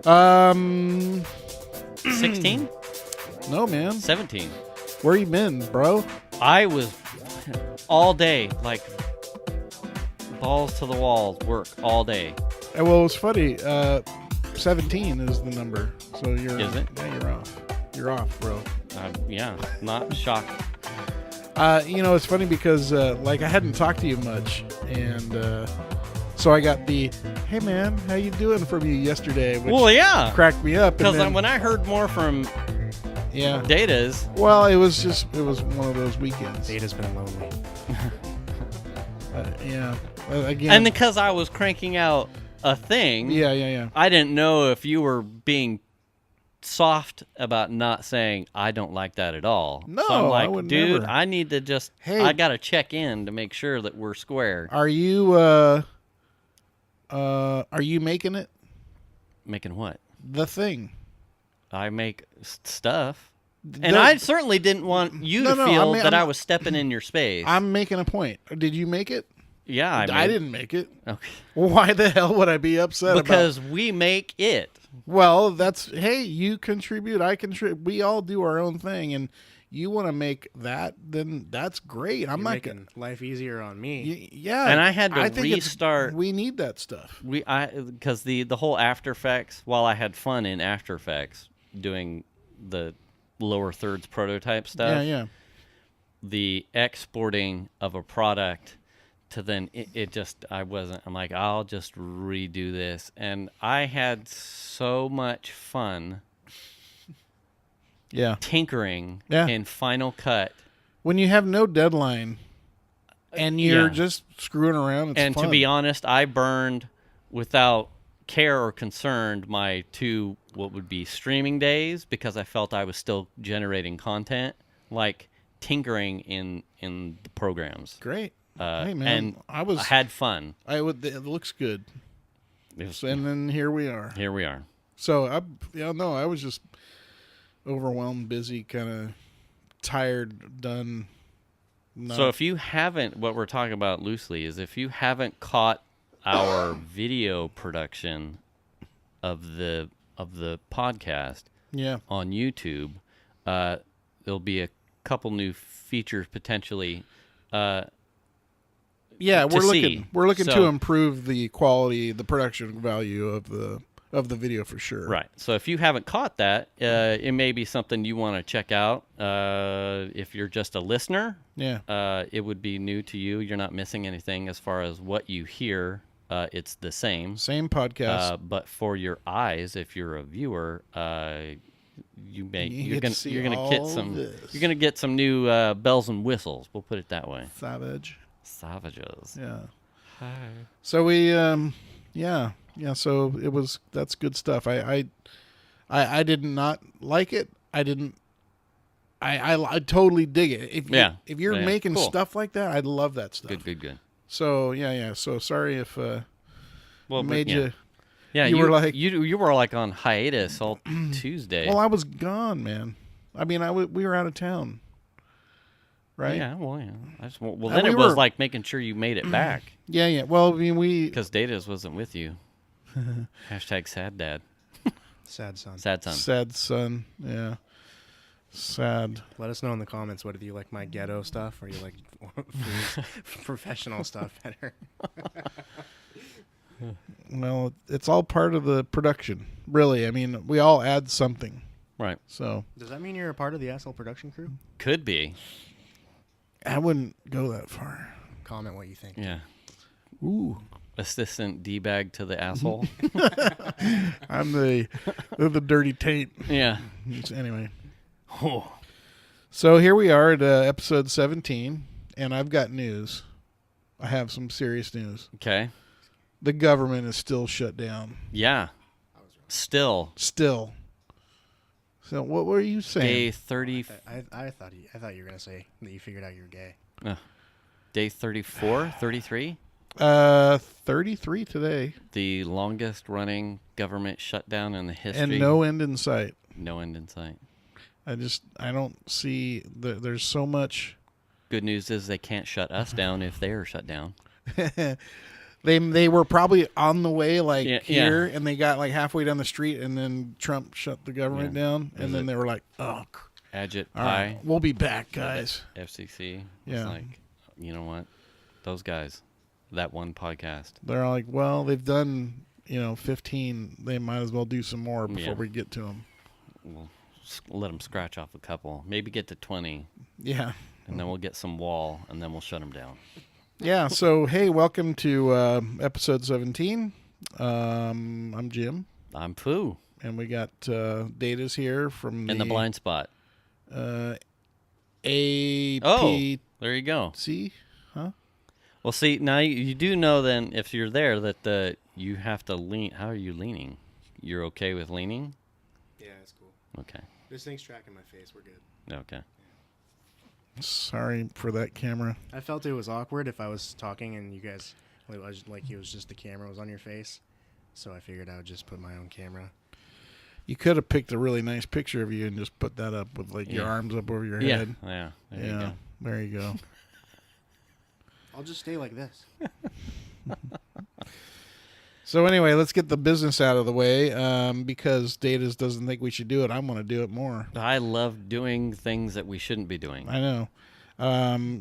16? No, man. 17. Where you been, bro? I was all day, like balls to the walls, work all day. Well, it was funny. 17 is the number. So you're. Is it? Yeah, you're off. You're off, bro. Yeah, not shocked. It's funny because I hadn't talked to you much, and so I got the "Hey man, how you doing?" from you yesterday, which cracked me up. Because when I heard more from Data's, well, it was one of those weekends. Data's been lonely. Again, and because I was cranking out a thing, I didn't know if you were being soft about not saying I don't like that at all. No, so I'm like, I would dude, never. I need to just I gotta check in to make sure that we're square. Are you making it? Making what? The thing. I make stuff. And I certainly didn't want you to feel that I was stepping in your space. I'm making a point. Did you make it? Yeah, I didn't make it. Okay. Why the hell would I be upset because we make it. Well, you contribute, I contribute. We all do our own thing, and you want to make that, then that's great. I'm not making life easier on me. Yeah. And I had to restart. We need that stuff. Because the whole After Effects, while I had fun in After Effects doing the lower thirds prototype stuff, the exporting of a product to then I'm like, I'll just redo this. And I had so much fun tinkering in Final Cut. When you have no deadline and you're just screwing around, it's fun. To be honest, I burned without care or concern my 2 what would be streaming days because I felt I was still generating content, like tinkering in the programs. Great. Hey man, and I had fun. It looks good. And then here we are. So I was just overwhelmed, busy, kind of tired, done. So if you haven't, what we're talking about loosely is if you haven't caught our video production of the podcast on YouTube, there'll be a couple new features potentially. We're looking to improve the quality, the production value of the video for sure. Right. So if you haven't caught that, it may be something you want to check out. If you're just a listener, it would be new to you. You're not missing anything as far as what you hear. It's the same podcast. But for your eyes, if you're a viewer, you're gonna get some new bells and whistles. We'll put it that way. Savages. Yeah. Hi. So we so that's good stuff. I did not like it. I totally dig it. If you're making stuff like that, I love that stuff. Good. So So sorry if made you. Yeah, you were like on hiatus all Tuesday. Well, I was gone, man. I mean, we were out of town. Right? Yeah, then it was like making sure you made it back. Yeah. Well, I mean, because Data's wasn't with you. Hashtag sad dad. Sad son. Sad son. Yeah. Sad. Let us know in the comments whether you like my ghetto stuff or you like professional stuff better. Well, it's all part of the production, really. I mean, we all add something. Right. So. Does that mean you're a part of the Asshole production crew? Could be. I wouldn't go that far. Comment what you think. Yeah. Ooh. Assistant D-bag to the asshole. I'm the dirty taint. Yeah. Anyway. Oh. So here we are at episode 17, and I've got news. I have some serious news. Okay. The government is still shut down. Yeah. Still. So what were you saying? Day 30. I thought you were gonna say that you figured out you're gay. Day 34, 33. 33 today. The longest running government shutdown in the history. And no end in sight. I don't see there's so much. Good news is they can't shut us down if they're shut down. They were probably on the way here, and they got like halfway down the street, and then Trump shut the government down, and then they were like, "Oh, Agit all right, we'll be back, guys." FCC. Yeah. It's like, you know what? Those guys, that one podcast. They're like, well, they've done 15. They might as well do some more before we get to them. We'll let them scratch off a couple. Maybe get to 20. Yeah. And then we'll get some wall, and then we'll shut them down. Yeah, so, hey, welcome to episode 17. I'm Jim. I'm Foo. And we got Data's here from in the blind spot. A-P-C, oh, there you go. Huh? Well, see, now you do know then, if you're there, that you have to lean. How are you leaning? You're okay with leaning? Yeah, that's cool. Okay. This thing's tracking my face. We're good. Okay. Sorry for that camera. I felt it was awkward if I was talking and you guys, it was just the camera was on your face. So I figured I would just put my own camera. You could have picked a really nice picture of you and just put that up with your arms up over your head. Yeah. There you go. There you go. I'll just stay like this. So anyway, let's get the business out of the way because Datas doesn't think we should do it. I'm going to do it more. I love doing things that we shouldn't be doing. I know.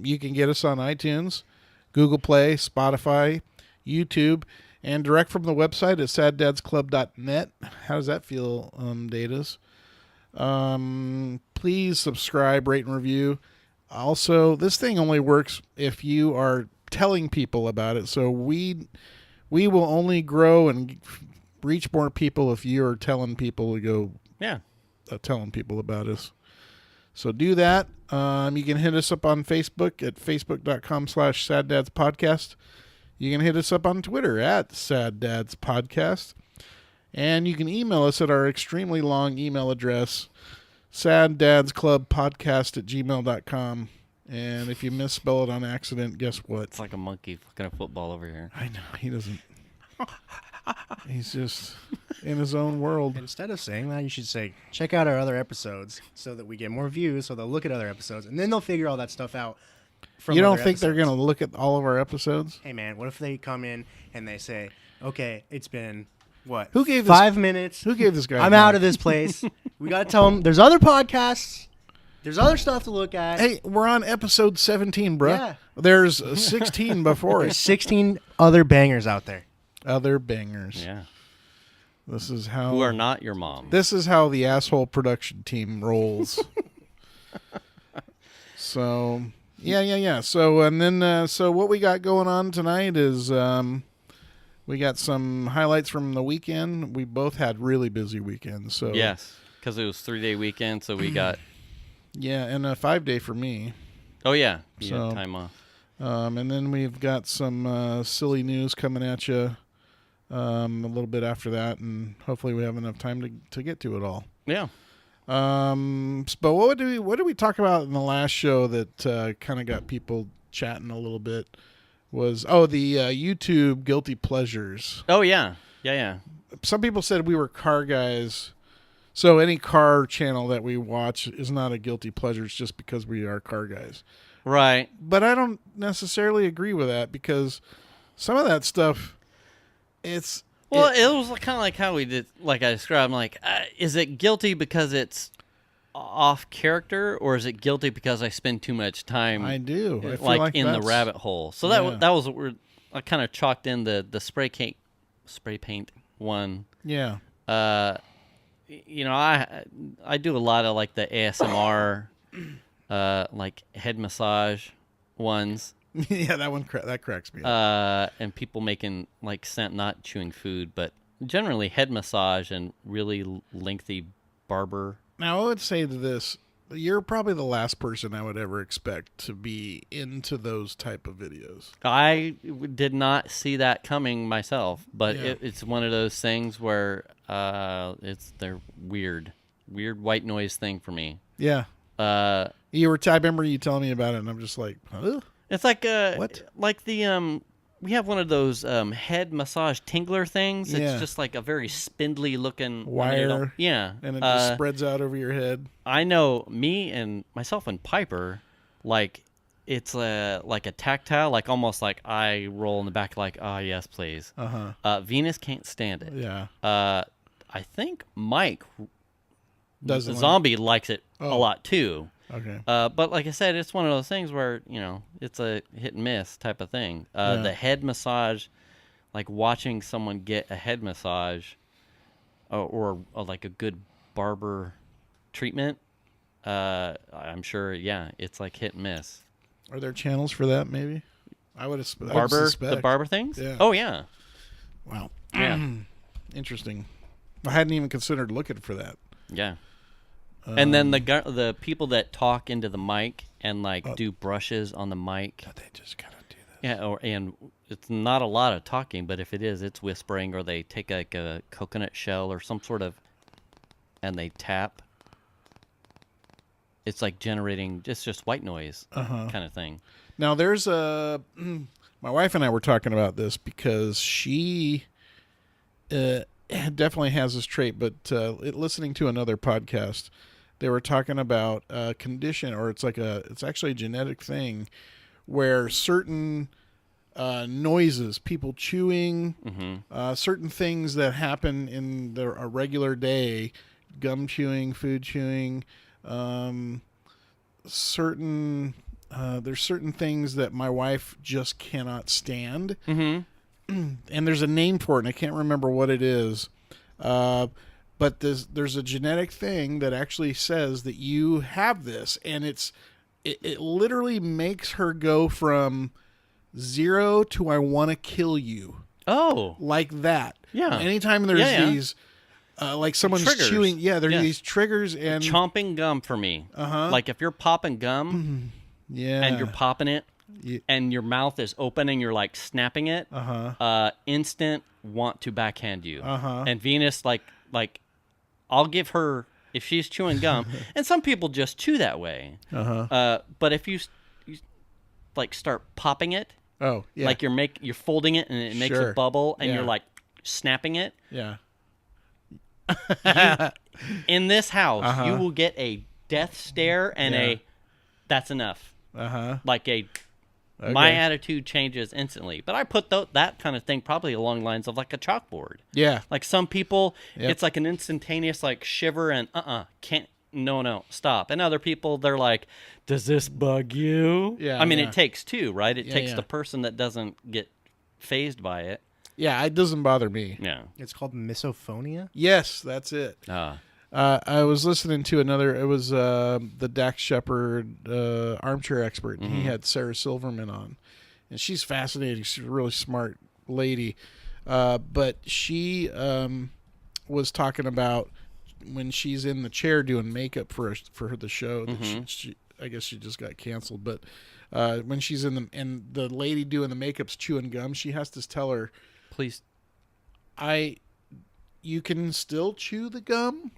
You can get us on iTunes, Google Play, Spotify, YouTube, and direct from the website at saddadsclub.net. How does that feel, Datas? Please subscribe, rate, and review. Also, this thing only works if you are telling people about it. So we will only grow and reach more people if you're telling people to go. Yeah. Telling people about us. So do that. You can hit us up on Facebook at facebook.com/saddadspodcast. You can hit us up on Twitter at saddadspodcast. And you can email us at our extremely long email address, saddadsclubpodcast@gmail.com. And if you misspell it on accident, guess what? It's like a monkey fucking a football over here. I know. He doesn't. He's just in his own world. Instead of saying that, you should say, check out our other episodes so that we get more views, so they'll look at other episodes, and then they'll figure all that stuff out. You don't think they're going to look at all of our episodes? Hey, man, what if they come in and they say, okay, it's been, what, who gave 5 minutes? Who gave this guy I'm out of this place. We got to tell them there's other podcasts. There's other stuff to look at. Hey, we're on episode 17, bro. Yeah. There's 16 before There's 16 other bangers out there. Other bangers. Yeah. This is how... Who are not your mom. This is how the asshole production team rolls. So, yeah. So, and then, so what we got going on tonight is we got some highlights from the weekend. We both had really busy weekends. So yes, because it was 3-day weekend, so we got... Yeah, and a 5-day for me. Oh, yeah. You so, had time off. And then we've got some silly news coming at you a little bit after that, and hopefully we have enough time to get to it all. Yeah. But what did we talk about in the last show that kind of got people chatting a little bit was, the YouTube guilty pleasures. Oh, yeah. Yeah. Some people said we were car guys. So any car channel that we watch is not a guilty pleasure. It's just because we are car guys. Right. But I don't necessarily agree with that because some of that stuff, it was kind of like how we did, like I described. I'm like, is it guilty because it's off character, or is it guilty because I spend too much time? I do. I feel like in the rabbit hole. So that was what I kind of chalked in the spray paint one. Yeah. I do a lot of like the ASMR, like head massage ones. Yeah, that cracks me up. And people making like not chewing food, but generally head massage and really lengthy barber. Now I would say to this, you're probably the last person I would ever expect to be into those type of videos. I did not see that coming myself, but it's one of those things where they're weird white noise thing for me. Yeah. I remember you telling me about it, and I'm just like, huh? It's like what? Like the we have one of those head massage tingler things. It's just like a very spindly looking wire. Yeah. And it just spreads out over your head. I know myself and Piper, like it's like a tactile, like almost like I roll in the back, like, oh yes, please. Venus can't stand it. Yeah. I think Mike, Doesn't Zombie, likes it a lot too. Okay. But like I said, it's one of those things where it's a hit and miss type of thing. The head massage, like watching someone get a head massage, or like a good barber treatment. I'm sure, it's like hit and miss. Are there channels for that? Maybe. I would The barber things. Yeah. Oh yeah. Wow. Yeah. Interesting. I hadn't even considered looking for that. Yeah. And then the people that talk into the mic and like do brushes on the mic. They just kind of do that. Yeah. And it's not a lot of talking, but if it is, it's whispering, or they take like a coconut shell or some sort of, and they tap. It's like generating just white noise kind of thing. Now there's my wife and I were talking about this because she definitely has this trait, but listening to another podcast, they were talking about a condition, or it's actually a genetic thing where certain noises, people chewing, certain things that happen in a regular day, gum chewing, food chewing, there's certain things that my wife just cannot stand. And there's a name for it, and I can't remember what it is. But there's a genetic thing that actually says that you have this, and it literally makes her go from 0 to I want to kill you. Oh, like that. Yeah. Anytime there's these. Like someone's triggers. chewing. Yeah, there are these triggers and chomping gum for me. Like if you're popping gum, and you're popping it, and your mouth is open and you're like snapping it, instant want to backhand you. And Venus, like I'll give her, if she's chewing gum, and some people just chew that way. But if you like start popping it, like you're folding it and it makes a bubble, and you're like snapping it. Yeah. In this house, you will get a death stare and that's enough. Like my attitude changes instantly. But I put that kind of thing probably along the lines of like a chalkboard. Yeah. Like some people, it's like an instantaneous like shiver and can't. No, stop. And other people, they're like, does this bug you? Yeah. I mean, it takes two, right? It takes the person that doesn't get fazed by it. Yeah, it doesn't bother me. Yeah. It's called misophonia? Yes, that's it. I was listening to another, it was the Dax Shepard armchair expert, and he had Sarah Silverman on. And she's fascinating. She's a really smart lady. But she was talking about when she's in the chair doing makeup for the show. That she, I guess she just got canceled. But when she's and the lady doing the makeup's chewing gum, she has to tell her, please, you can still chew the gum,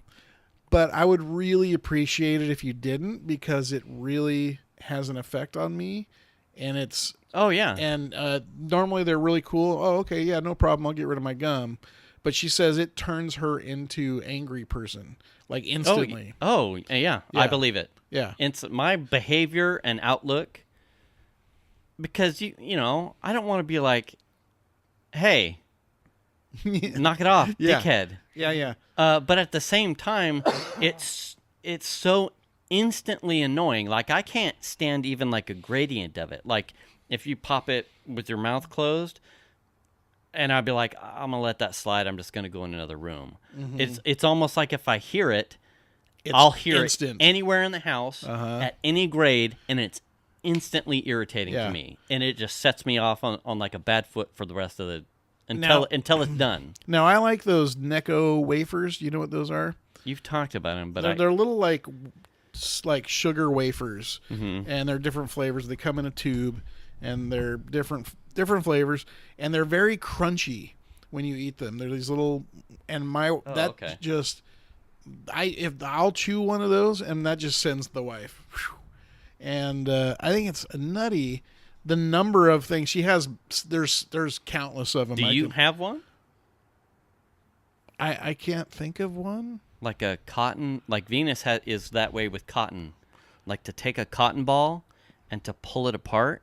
but I would really appreciate it if you didn't, because it really has an effect on me. And it's and normally they're really cool. Oh, okay, yeah, no problem. I'll get rid of my gum. But she says it turns her into angry person, like instantly. Oh, yeah. I believe it. Yeah, it's my behavior and outlook. Because you know, I don't want to be like, hey, knock it off, dickhead. Yeah. But at the same time, it's so instantly annoying. Like I can't stand even like a gradient of it. Like if you pop it with your mouth closed, and I'd be like, I'm gonna let that slide. I'm just gonna go in another room. It's almost like if I hear it, I'll hear it anywhere in the house at any grade, and it's instantly irritating to me, and it just sets me off on like a bad foot for the rest of the until it's done. Now I like those Necco wafers. You know what those are? You've talked about them, but they're little like sugar wafers, and they're different flavors. They come in a tube, and they're different flavors, and they're very crunchy when you eat them. They're these little, and just I'll chew one of those, and that just sends the wife. Whew. And I think it's nutty the number of things she has. There's countless of them. Do you have one? I can't think of one. Like a cotton, like Venus is that way with cotton. Like to take a cotton ball and to pull it apart,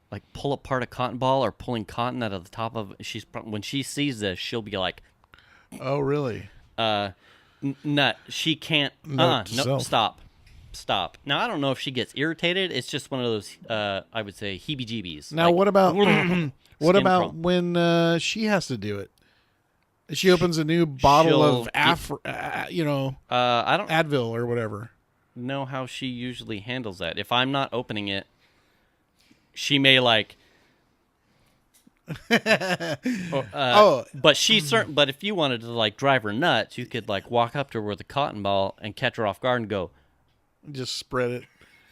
like pull apart a cotton ball or pulling cotton out of the top of when she sees this, she'll be like, "Oh, really?" Nut. She can't. Note Nope. Stop. Now I don't know if she gets irritated. It's just one of those. I would say heebie-jeebies. Now like, what about what about crawl. when she has to do it? She opens a new bottle of I don't Advil or whatever. know how she usually handles that. If I'm not opening it, she may like. But she's certain. But if you wanted to like drive her nuts, you could like walk up to her with a cotton ball and catch her off guard and go, just spread it,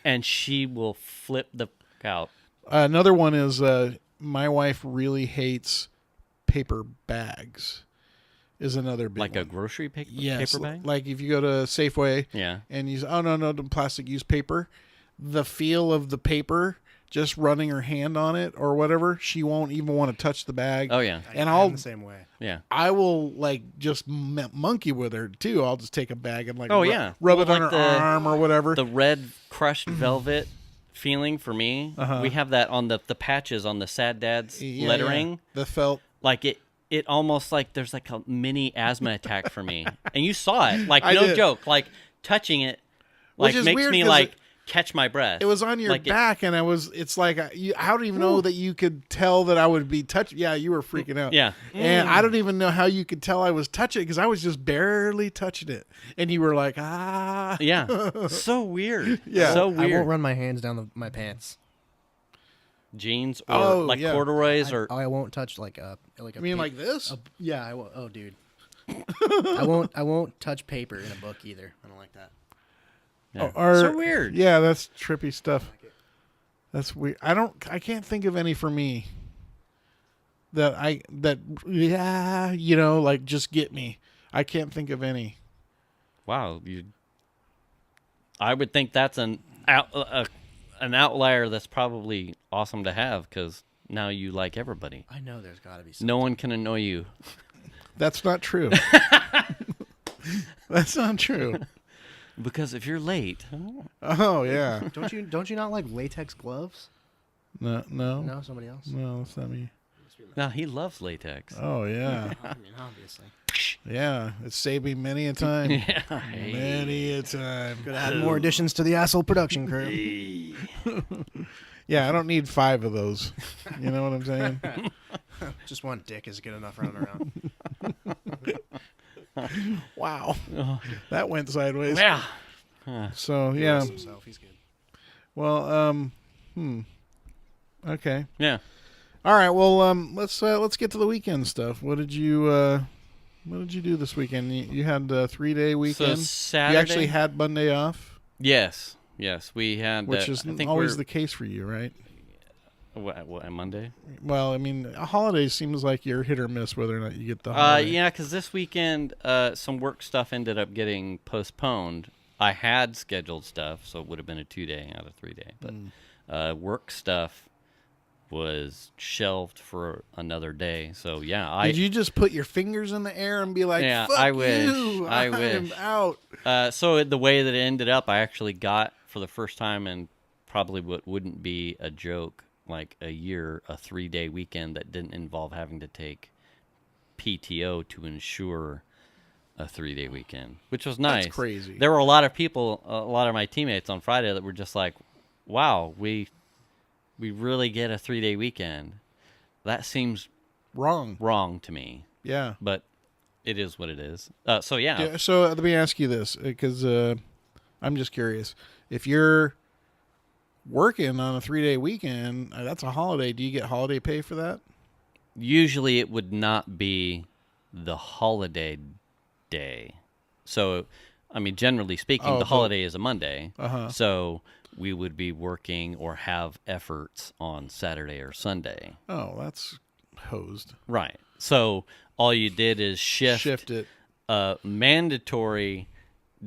and she will flip the fuck out. Another one is my wife really hates paper bags. Is another big like one. a grocery paper bag. Like if you go to Safeway, Yeah. and you say, "Oh no, the plastic, use paper." The feel of the paper, just running her hand on it or whatever, she won't even want to touch the bag. Oh yeah. And I'm the same way. Yeah. I will like just monkey with her too. I'll just take a bag and like Oh, rub well, it on like her arm or whatever. The red crushed velvet feeling for me. We have that on the patches on the Sad Dad's lettering. Yeah. The felt. Like it almost like there's like a mini asthma attack for me. And you saw it. Like I no did. joke. Like touching it Which like is makes weird me 'cause like catch my breath. It was on your like back, and it's like I don't even know that you could tell that I would be touching. Yeah, you were freaking out. Yeah. And I don't even know how you could tell I was touching it because I was just barely touching it, and you were like, ah. Yeah. So weird. Yeah. So I weird. won't run my hands down my pants. Jeans or yeah. corduroys or I won't touch like a. You mean like this? Yeah, I won't. Oh, dude. I won't touch paper in a book either. I don't like that. yeah. So weird. Yeah, that's trippy stuff. That's weird. I can't think of any for me that like just get me. I can't think of any. Wow, I would think that's an outlier that's probably awesome to have because now you like everybody. I know there's got to be something. No one can annoy you. That's not true. That's not true. Because if you're late, Oh yeah. Don't you not like latex gloves? No. No, somebody else. No, that's not me. no, he loves latex. Oh yeah. I mean, obviously. Yeah. It's saved me many a time. Yeah. Many a time. Could have had more additions to the asshole production crew. Yeah, I don't need 5 of those. You know what I'm saying? Just one dick is good enough running around. Wow. That went sideways. Yeah. So He yeah. loves himself. He's good. Well, okay. Yeah. All right. Well, let's get to the weekend stuff. What did you do this weekend? You had a 3-day weekend. So Saturday. You actually had Monday off, Yes. We had. which I isn't think always we're- the case for you, right? What, Monday? Well, I mean, a holiday seems like you're hit or miss whether or not you get the holiday. Yeah, because this weekend, some work stuff ended up getting postponed. I had scheduled stuff, so it would have been a 2-day out of 3-day. But work stuff was shelved for another day. So yeah, Did you just put your fingers in the air and be like, Yeah, "Fuck I wish. you, I I'm wish. out"? So the way that it ended up, I actually got for the first time and probably what wouldn't be a joke, like a 3-day weekend that didn't involve having to take PTO to ensure a 3-day weekend, which was nice. That's crazy. There were a lot of people, a lot of my teammates on Friday that were just like, wow, we really get a 3-day weekend. That seems Wrong. to me, Yeah. but it is what it is. So yeah. Yeah, so let me ask you this, because I'm just curious. If you're working on a 3-day weekend, that's a holiday. Do you get holiday pay for that? Usually it would not be the holiday day. So, I mean, generally speaking, the holiday is a Monday. So we would be working or have efforts on Saturday or Sunday. Oh, that's hosed. Right. So all you did is shift it. a mandatory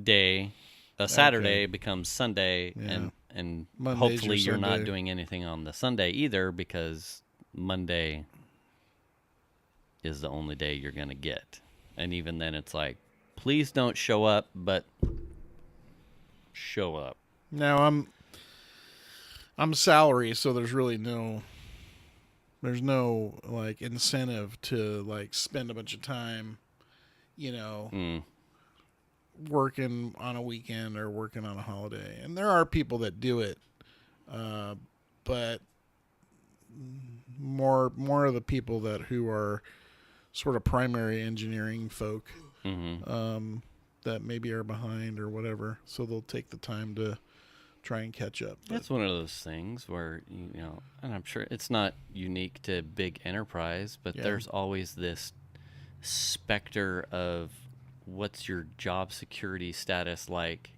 day. A Saturday becomes Sunday, Yeah. and Monday's hopefully your you're not Sunday. doing anything on the Sunday either, because Monday is the only day you're going to get. And even then it's like, please don't show up, but show up. Now I'm salary, so there's really no like incentive to like spend a bunch of time, working on a weekend or working on a holiday. And there are people that do it, but more of the people who are sort of primary engineering folk, that maybe are behind or whatever, so they'll take the time to try and catch up. That's one of those things where, and I'm sure it's not unique to big enterprise, but there's always this specter of what's your job security status like,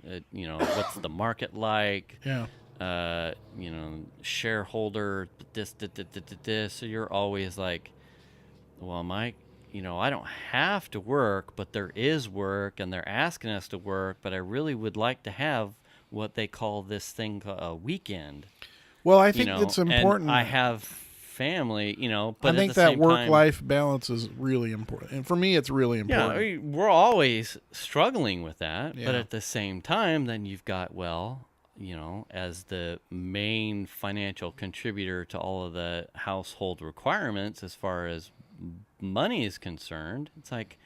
what's the market like, shareholder, this. So you're always like, well, I don't have to work, but there is work, and they're asking us to work, but I really would like to have what they call this thing a weekend. Well, I think it's important. And I have family, but I think that work-life balance is really important. And for me, it's really important. Yeah, we're always struggling with that, but at the same time, then you've got, as the main financial contributor to all of the household requirements as far as money is concerned, it's like,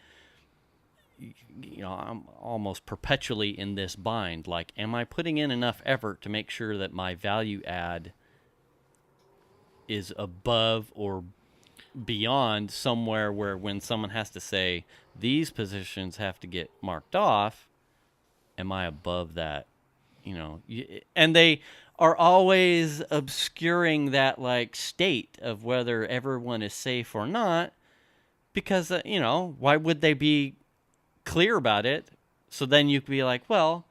I'm almost perpetually in this bind. Like, am I putting in enough effort to make sure that my value add is above or beyond somewhere where when someone has to say these positions have to get marked off, am I above that? And they are always obscuring that like state of whether everyone is safe or not, because why would they be clear about it? So then you could be like, well,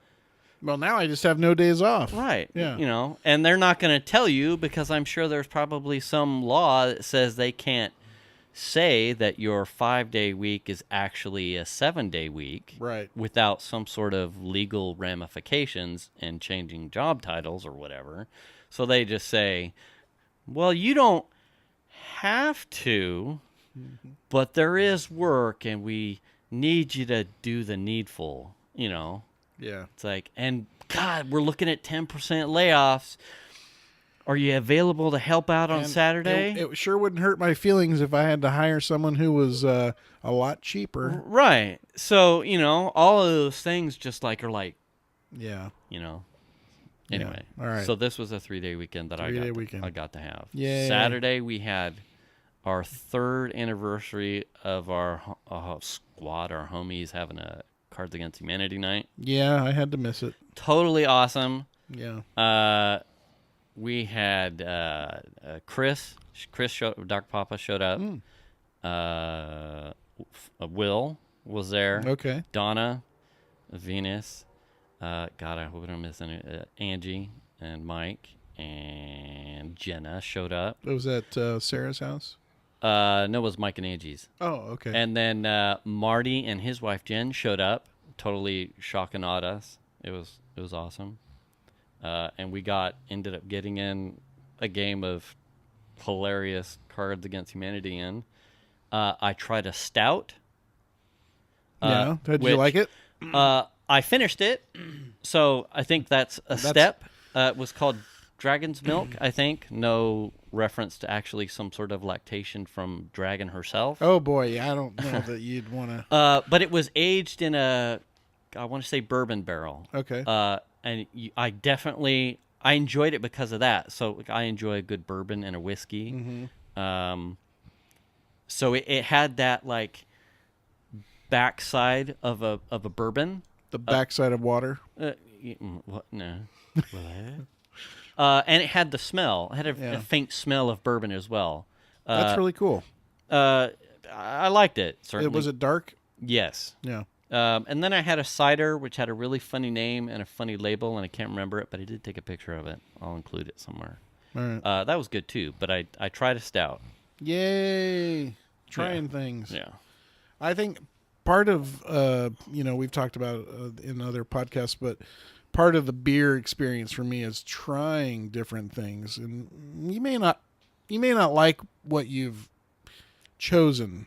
now I just have no days off. Right. Yeah. And they're not going to tell you, because I'm sure there's probably some law that says they can't say that your 5-day week is actually a 7-day week, right, without some sort of legal ramifications and changing job titles or whatever. So they just say, well, you don't have to, but there is work and we need you to do the needful, Yeah. It's like, and God, we're looking at 10% layoffs. Are you available to help out on Saturday? It sure wouldn't hurt my feelings if I had to hire someone who was a lot cheaper. Right. So, all of those things just like are like, yeah. Anyway. Yeah. All right. So this was a 3-day weekend that I got to have. Yay. Saturday we had our 3rd anniversary of our squad, our homies having a Cards Against Humanity night. Yeah, I had to miss it. Totally awesome. Yeah. We had Chris Dark Papa showed up. Will was there. Okay. Donna, Venus. God, I hope I don't miss any. Angie and Mike and Jenna showed up. It was at Sarah's house? No, it was Mike and Angie's. Oh, okay. And then Marty and his wife Jen showed up, totally shocking awed us. It was awesome. And we ended up getting in a game of hilarious Cards Against Humanity in. I tried a stout. Did you like it? I finished it, so I think that's a step. It was called Dragon's Milk, I think. No reference to actually some sort of lactation from Dragon herself. Oh, boy. I don't know that you'd want to... but it was aged in I want to say bourbon barrel. Okay. And I enjoyed it because of that. So I enjoy a good bourbon and a whiskey. Mm-hmm. So it had that like backside of a bourbon. The backside of water. What? No. What? And it had the smell. It had a faint smell of bourbon as well. That's really cool. I liked it. Certainly. Was it dark? Yes. Yeah. And then I had a cider, which had a really funny name and a funny label, and I can't remember it, but I did take a picture of it. I'll include it somewhere. All right. That was good, too, but I tried a stout. Yay. Trying things. Yeah. I think part of, we've talked about it in other podcasts, but part of the beer experience for me is trying different things. And you may not like what you've chosen.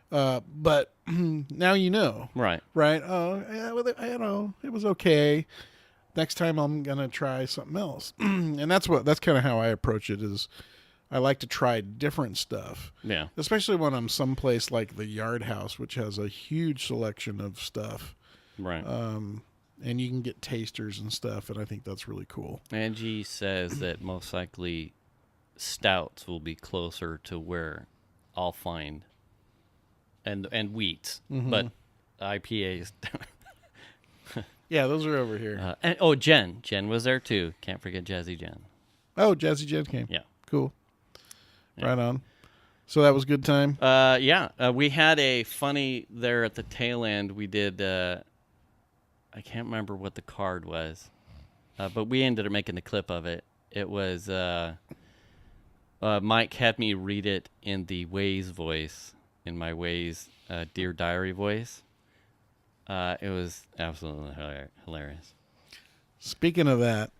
But now you know. Right. Right. Oh, yeah, well, it was okay. next time I'm gonna try something else. And that's kind of how I approach it. Is I like to try different stuff. Yeah. Especially when I'm someplace like the Yard House, which has a huge selection of stuff. Right. And you can get tasters and stuff, and I think that's really cool. Angie says that most likely stouts will be closer to where I'll find and wheats, but IPAs. Yeah, those are over here. Jen was there too. Can't forget Jazzy Jen. Oh, Jazzy Jen came. Yeah. Cool. Yeah. Right on. So that was a good time? We had a funny there at the tail end. We did, I can't remember what the card was, but we ended up making the clip of it. It was, Mike had me read it in the Waze voice, in my Waze Dear Diary voice. It was absolutely hilarious. Speaking of that,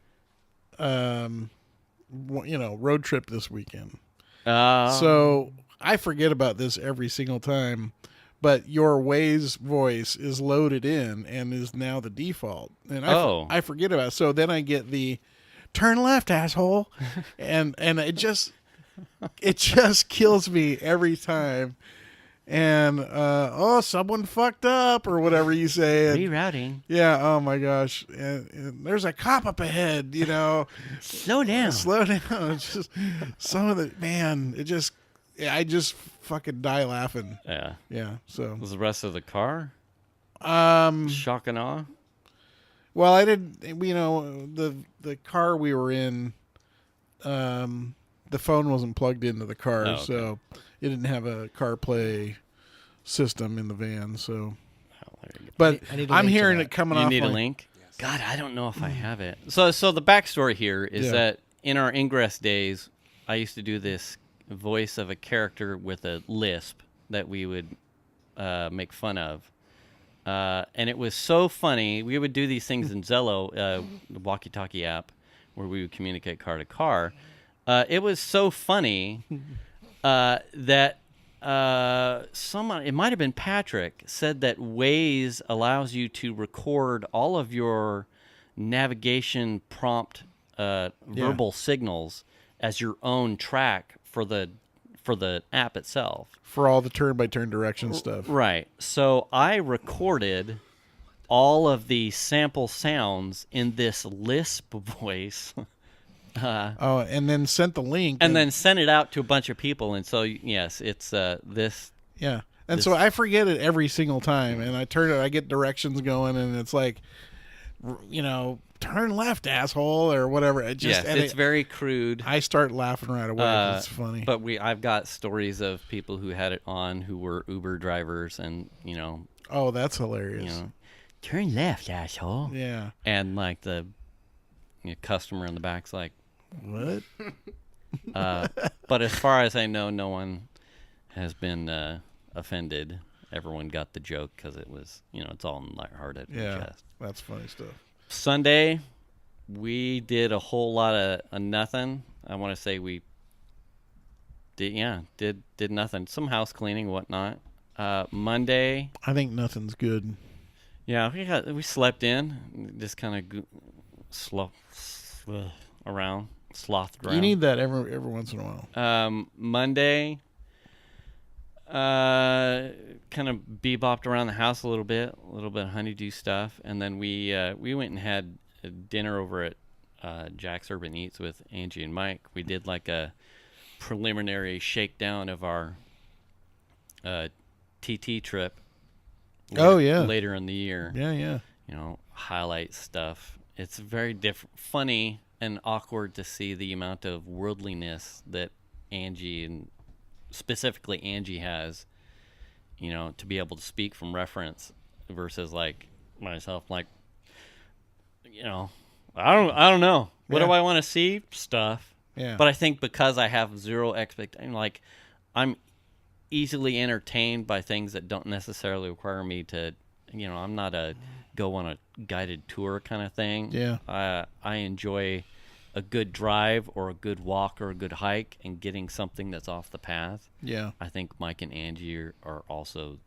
road trip this weekend. So I forget about this every single time, but your Waze voice is loaded in and is now the default. And I forget about it. So then I get the turn left, asshole. and it just kills me every time. And someone fucked up or whatever you say. And, rerouting. Yeah. Oh my gosh. And there's a cop up ahead. Slow down. It's just some of the I just fucking die laughing. Yeah. Yeah. So was the rest of the car? Shock and awe. Well, I didn't. The car we were in, the phone wasn't plugged into the car, so it didn't have a CarPlay system in the van. So, but I'm hearing it coming off. You need a link. Yes. God, I don't know if I have it. So the backstory here is that in our Ingress days, I used to do this voice of a character with a lisp that we would make fun of. And it was so funny. We would do these things in Zello, the walkie-talkie app, where we would communicate car to car. It was so funny that someone, it might have been Patrick, said that Waze allows you to record all of your navigation prompt verbal signals as your own track for the app itself. For all the turn-by-turn direction stuff. Right. So I recorded all of the sample sounds in this lisp voice. And then sent the link. And then sent it out to a bunch of people. And so, yes, it's this. Yeah. And so I forget it every single time. And I get directions going, and it's like, turn left, asshole, or whatever. It's very crude. I start laughing right away. It's funny. But I've got stories of people who had it on who were Uber drivers, and Oh, that's hilarious. Turn left, asshole. Yeah. And like the customer in the back's like, what? But as far as I know, no one has been offended. Everyone got the joke because it was, it's all lighthearted. Yeah, that's funny stuff. Sunday, we did a whole lot of nothing. I want to say we did nothing. Some house cleaning, whatnot. Monday, I think nothing's good. Yeah, we slept in, just kind of slothed around. You need that every once in a while. Monday, kind of bebopped around the house a little bit of honeydew stuff, and then we went and had dinner over at Jack's Urban Eats with Angie and Mike. We did like a preliminary shakedown of our TT trip. Later in the year. Yeah. Highlight stuff. It's very funny and awkward to see the amount of worldliness that Angie, and specifically Angie, has, to be able to speak from reference versus like myself, like, I don't know. What do I want to see? Stuff. Yeah. But I think because I have zero expectation, like I'm easily entertained by things that don't necessarily require me to, I'm not a go on a guided tour kind of thing. Yeah. I enjoy a good drive or a good walk or a good hike and getting something that's off the path. Yeah. I think Mike and Angie are also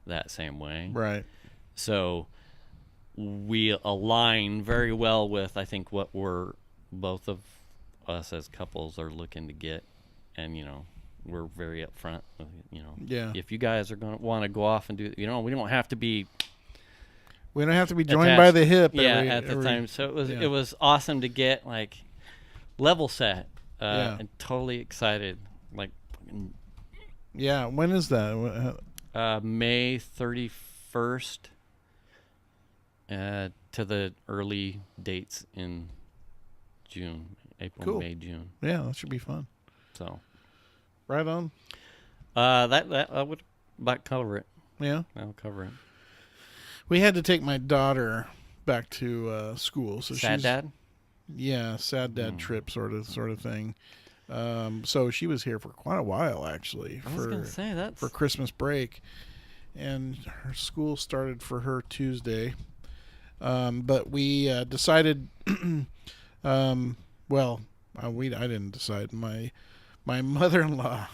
that same way. Right. So we align very well with, I think, what we're both of us as couples are looking to get. And, we're very upfront with, if you guys are going to want to go off and do, we don't have to be. We don't have to be joined by the hip. At the time. So it was awesome to get level set and totally excited. Yeah. When is that? May 31st to the early dates in June, April, May, June. Yeah, that should be fun. So, right on. That would about cover it. Yeah, that'll cover it. We had to take my daughter back to school. So sad dad. Yeah, sad dad trip sort of thing. So she was here for quite a while actually. I was gonna say that's for Christmas break, and her school started for her Tuesday. But we decided. I didn't decide. My mother-in-law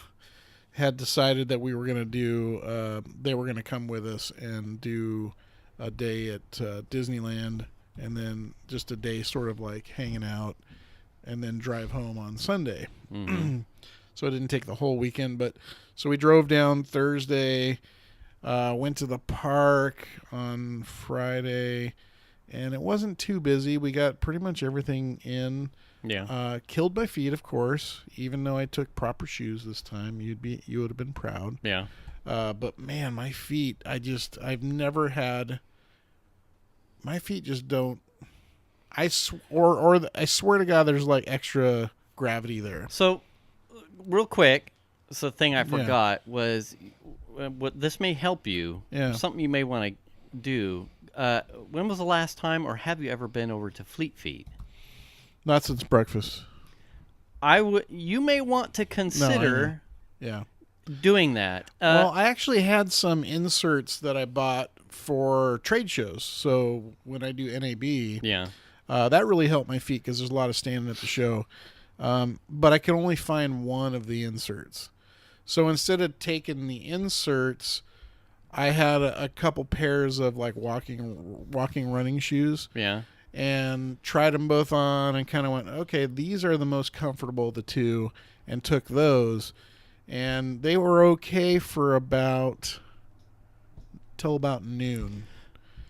had decided that we were going to do. They were going to come with us and do a day at Disneyland, and then just a day sort of like hanging out, and then drive home on Sunday. Mm-hmm. So it didn't take the whole weekend, but so we drove down Thursday, went to the park on Friday, and it wasn't too busy. We got pretty much everything in. Yeah. Killed my feet, of course. Even though I took proper shoes this time, you would have been proud. Yeah. But man, my feet, I've never had. My feet just don't. I swear to God, there's like extra gravity there. So, real quick, so the thing I forgot was, what this may help you. Yeah. Something you may want to do. When was the last time, or have you ever been over to Fleet Feet? Not since breakfast. You may want to consider doing that. Well, I actually had some inserts that I bought for trade shows. So when I do NAB, that really helped my feet because there's a lot of standing at the show. But I can only find one of the inserts. So instead of taking the inserts, I had a couple pairs of like walking running shoes. Yeah. And tried them both on and kind of went, okay, these are the most comfortable of the two, and took those. And they were okay for till about noon.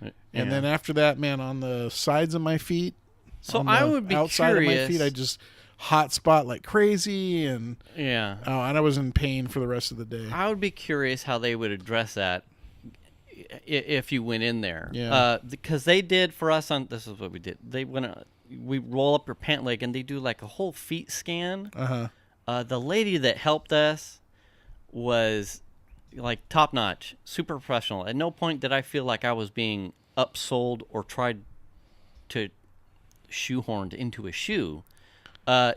Yeah. And then after that, man, on the sides of my feet, so I would be outside curious. of my feet, I just hot spot like crazy, and and I was in pain for the rest of the day. I would be curious how they would address that if you went in there. Because they did for us this is what we did. We roll up your pant leg and they do like a whole feet scan. The lady that helped us was like top notch, super professional. At no point did I feel like I was being upsold or tried to shoehorned into a shoe. What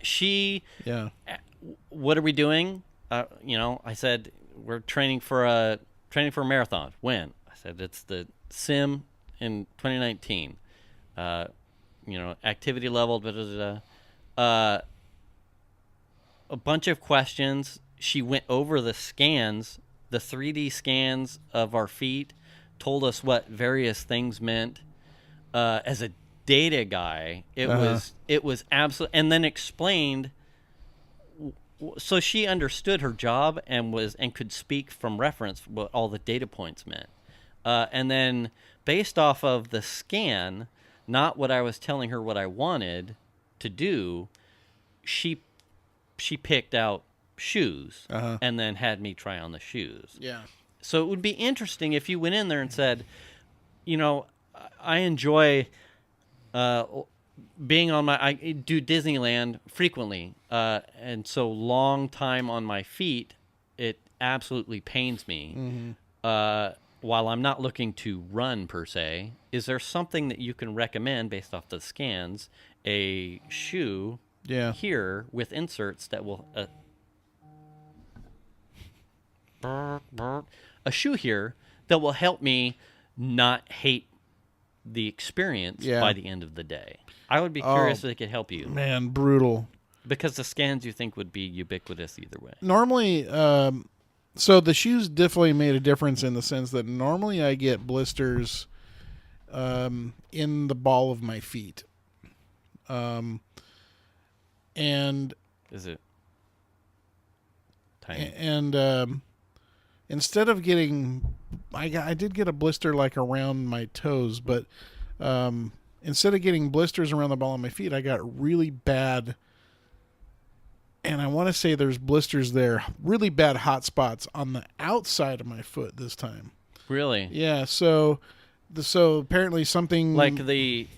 are we doing? I said we're training for a marathon. When? I said it's the sim in 2019. Activity level. A bunch of questions. She went over the scans, the 3D scans of our feet, told us what various things meant. As a data guy, it was absolute, and then explained. So she understood her job and could speak from reference what all the data points meant. And then based off of the scan, not what I was telling her what I wanted to do, she picked out shoes and then had me try on the shoes. Yeah. So it would be interesting if you went in there and said, I enjoy being I do Disneyland frequently, and so long time on my feet, it absolutely pains me. Mm-hmm. While I'm not looking to run per se, is there something that you can recommend based off the scans, a shoe here with inserts that will a shoe here that will help me not hate the experience by the end of the day? I would be curious if they could help you. Man, brutal. Because the scans you think would be ubiquitous either way. Normally, so the shoes definitely made a difference in the sense that normally I get blisters in the ball of my feet. And is it tiny? And instead of getting, I did get a blister like around my toes, but instead of getting blisters around the ball of my feet, I got really bad. And I want to say there's blisters there, really bad hot spots on the outside of my foot this time. Really? Yeah. So apparently something like the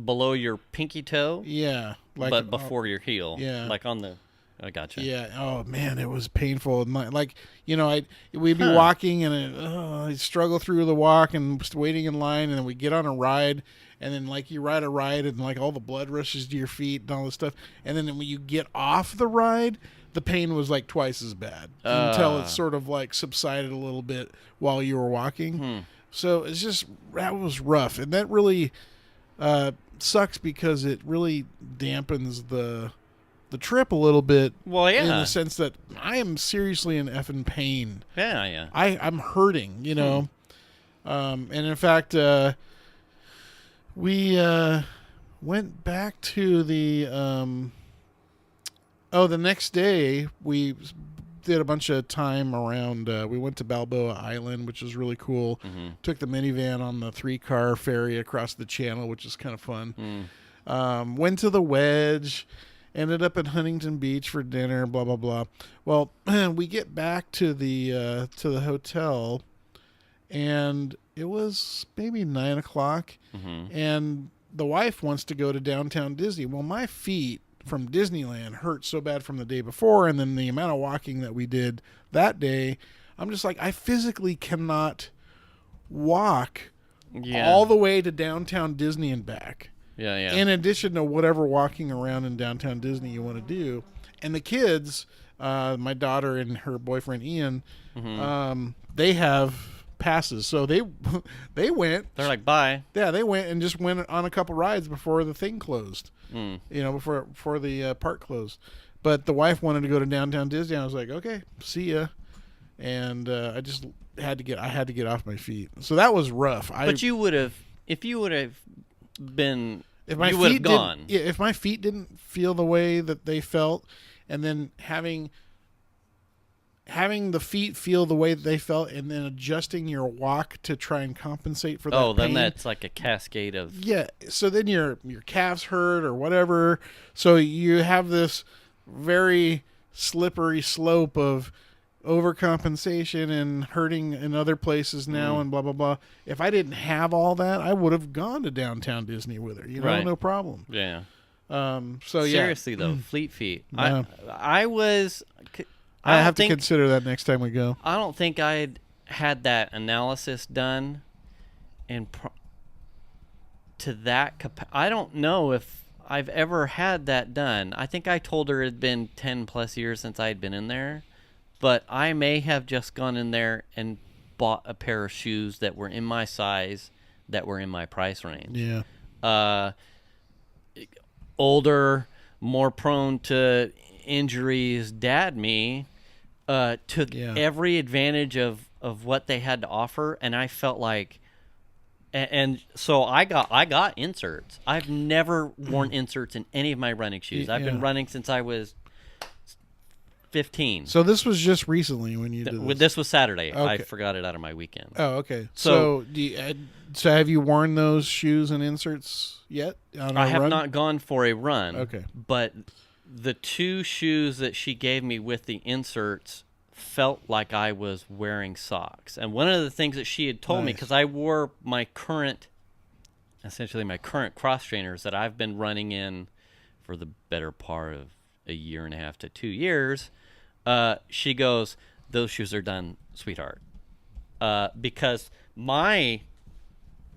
below your pinky toe. Yeah. Like, but before your heel. Yeah. Like on the. I gotcha. Yeah. Oh man, it was painful. Like, we'd be walking and I'd struggle through the walk and just waiting in line, and then we get on a ride. And then, like, you ride a ride and, like, all the blood rushes to your feet and all this stuff. And then when you get off the ride, the pain was, like, twice as bad until it sort of, like, subsided a little bit while you were walking. So it's just, that was rough. And that really sucks because it really dampens the trip a little bit. Well, yeah. In the sense that I am seriously in effing pain. Yeah. I'm hurting, you know. And, in fact... we went back to the the next day we did a bunch of time around. We went to Balboa Island, which was really cool. Took the minivan on the 3-car ferry across the channel, which is kind of fun. Went to the Wedge, ended up at Huntington Beach for dinner, blah, blah, blah. Well, we get back to the hotel, and it was maybe 9 o'clock, and the wife wants to go to downtown Disney. Well, my feet from Disneyland hurt so bad from the day before, and then the amount of walking that we did that day, I'm just like, I physically cannot walk all the way to downtown Disney and back. Yeah. In addition to whatever walking around in downtown Disney you want to do. And the kids, my daughter and her boyfriend Ian, they have passes, so they went. They're like, bye. Yeah, they went and just went on a couple rides before the thing closed. Before the park closed. But the wife wanted to go to downtown Disney. I was like, okay, see ya. And I just had to get off my feet. So that was rough. But you would have, if you would have been, if my you would have gone. If my feet didn't feel the way that they felt, and then having the feet feel the way that they felt, and then adjusting your walk to try and compensate for that pain. Then that's like a cascade of... Yeah, so then your calves hurt or whatever. So you have this very slippery slope of overcompensation and hurting in other places now and blah, blah, blah. If I didn't have all that, I would have gone to downtown Disney with her. No problem. Yeah. Seriously, though, Fleet Feet. Yeah. I have to consider that next time we go. I don't think I'd had that analysis done, and to that I don't know if I've ever had that done. I think I told her it had been 10 plus years since I had been in there, but I may have just gone in there and bought a pair of shoes that were in my size, that were in my price range. Yeah. Older, more prone to injuries, me took every advantage of what they had to offer, and I felt like, and so I got inserts. I've never worn inserts in any of my running shoes. I've been running since I was 15. So this was just recently when you did this? This was Saturday. Okay. I forgot it out of my weekend. Oh, okay. So have you worn those shoes and inserts yet? I have not gone for a run. Okay. But the 2 shoes that she gave me with the inserts felt like I was wearing socks. And one of the things that she had told me, because I wore essentially my current cross trainers that I've been running in for the better part of a year and a half to 2 years, she goes, those shoes are done, sweetheart. Because my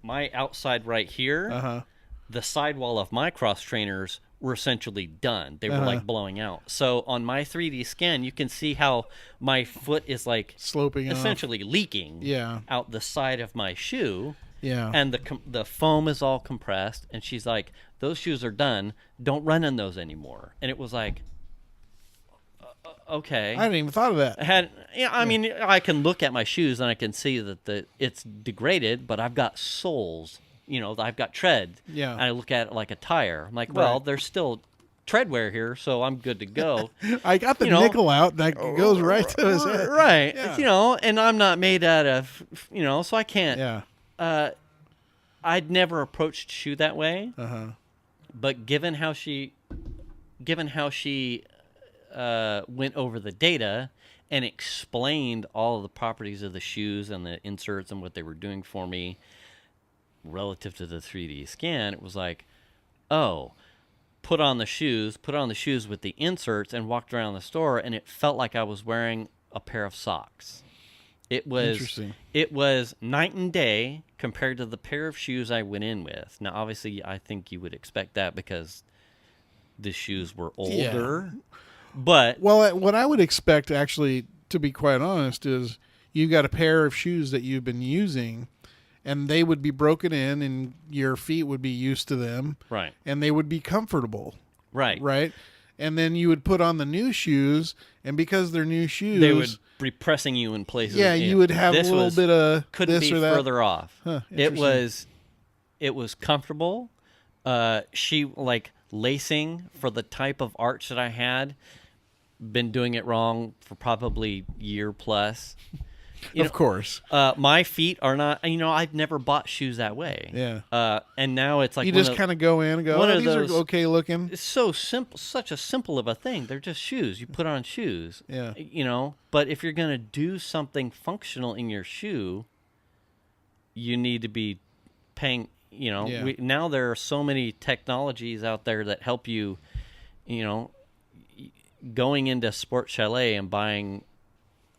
outside right here, the sidewall of my cross trainers were essentially done. They were like blowing out. So on my 3D scan, you can see how my foot is like sloping, essentially leaking out the side of my shoe. Yeah. And the foam is all compressed. And she's like, those shoes are done. Don't run in those anymore. And it was like, okay. I hadn't even thought of that. I mean, I can look at my shoes and I can see that it's degraded, but I've got soles I've got tread. Yeah. And I look at it like a tire. I'm like, well, there's still treadwear here, so I'm good to go. I got the nickel out, and that goes right to his head. Right. Yeah. And I'm not made out of, so I can't. Yeah. I'd never approached Shu that way. Uh-huh. But given how she went over the data and explained all of the properties of the shoes and the inserts and what they were doing for me relative to the 3D scan, it was like, oh, put on the shoes with the inserts and walked around the store, and it felt like I was wearing a pair of socks. It was night and day compared to the pair of shoes I went in with. Now, obviously, I think you would expect that because the shoes were older. Yeah. But what I would expect, actually, to be quite honest, is you've got a pair of shoes that you've been using, and they would be broken in, and your feet would be used to them. Right. And they would be comfortable. Right. Right. And then you would put on the new shoes, and because they're new shoes, they would be pressing you in places. Yeah, you would have a little bit of couldn't this be or that. Further off. Huh, it was comfortable. She lacing for the type of arch that I had. Been doing it wrong for probably year plus. Of course. My feet are not, I've never bought shoes that way. Yeah. And now it's like you just kind of go in and go, these are okay looking. It's so simple, such a simple of a thing. They're just shoes. You put on shoes. Yeah. But if you're going to do something functional in your shoe, you need to be paying, now there are so many technologies out there that help you, going into Sport Chalet and buying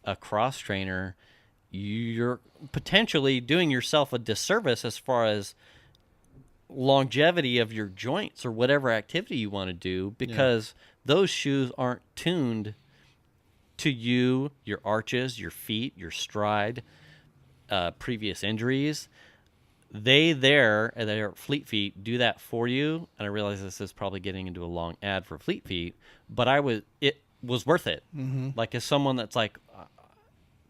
a cross trainer, you're potentially doing yourself a disservice as far as longevity of your joints or whatever activity you want to do, because those shoes aren't tuned to you, your arches, your feet, your stride, previous injuries. Their Fleet Feet do that for you. And I realize this is probably getting into a long ad for Fleet Feet, but it was worth it. Mm-hmm. Like, as someone that's like,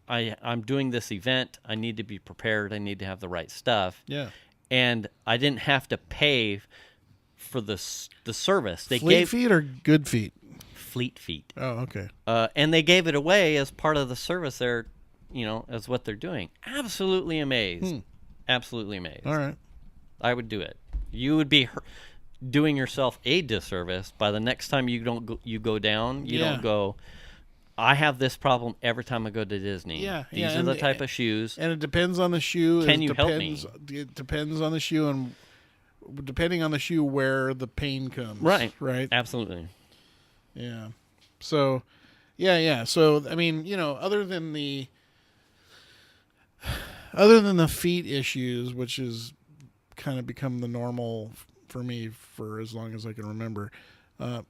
I'm doing this event, I need to be prepared, I need to have the right stuff. Yeah. And I didn't have to pay for the service. Fleet Feet or Good Feet? Fleet Feet. Oh, okay. And they gave it away as part of the service there, as what they're doing. Absolutely amazed. Absolutely amazed. All right. I would do it. You would be doing yourself a disservice by the next time you go down. You don't go, I have this problem every time I go to Disney. Yeah. These are the type of shoes. And it depends on the shoe. Can you help me? It depends on the shoe, and depending on the shoe where the pain comes. Right. Right. Absolutely. Yeah. So, yeah. So, I mean, other than the feet issues, which has kind of become the normal for me for as long as I can remember, have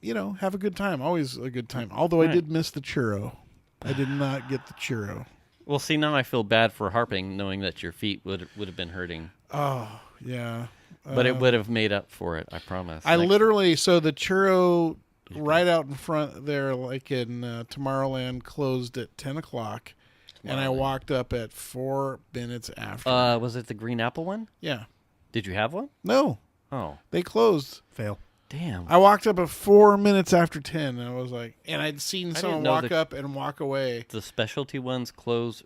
a good time. Always a good time. Although I did miss the churro. I did not get the churro. Well, see, now I feel bad for harping, knowing that your feet would have been hurting. Oh, yeah. But it would have made up for it, I promise. So the churro right out in front there, like in Tomorrowland, closed at 10 o'clock. And I walked up at 4 minutes after. Was it the green apple one? Yeah. Did you have one? No. Oh. They closed. Fail. Damn. I walked up at 4 minutes after 10, and I was like, and I'd seen someone walk up and walk away. The specialty ones close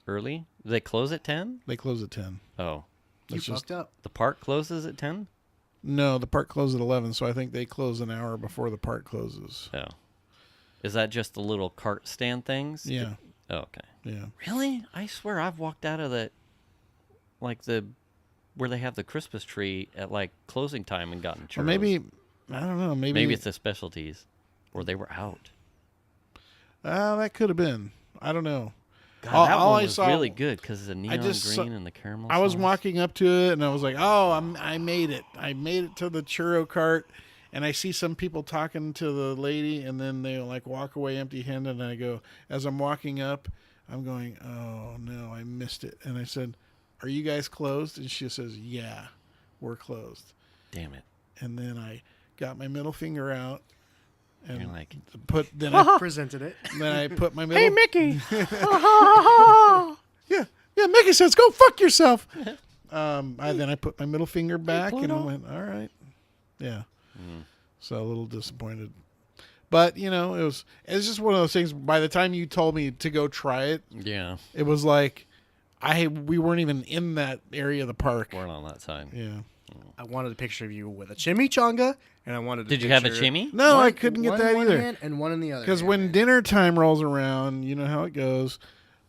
early? Do they close at 10? They close at 10. Oh. You fucked up. The park closes at 10? No, the park closes at 11, so I think they close an hour before the park closes. Oh. Is that just the little cart stand things? Yeah. Oh, okay. Yeah. Really? I swear I've walked out of where they have the Christmas tree at closing time and gotten churros. Or maybe, I don't know. Maybe it's the specialties, or they were out. That could have been. I don't know. God, that one was really good because of the neon green and the caramel I was sauce. walking up to it, and I was like, I made it. I made it to the churro cart, and I see some people talking to the lady, and then they walk away empty-handed, and I go, as I'm walking up, I'm going, oh, no, I missed it. And I said, are you guys closed? And she says, yeah, we're closed. Damn it. And then I got my middle finger out and you're like, I presented it. Then I put my middle. Hey, Mickey. Yeah, Mickey says, go fuck yourself. I put my middle finger back and I went, all right. Yeah. So a little disappointed. But, it was just one of those things. By the time you told me to go try it, it was like we weren't even in that area of the park. Weren't on that side. Yeah. I wanted a picture of you with a chimichanga, and I wanted. Did you have a chimmy? No, I couldn't get that either. Hand and one in the other. Because when dinner time rolls around, you know how it goes.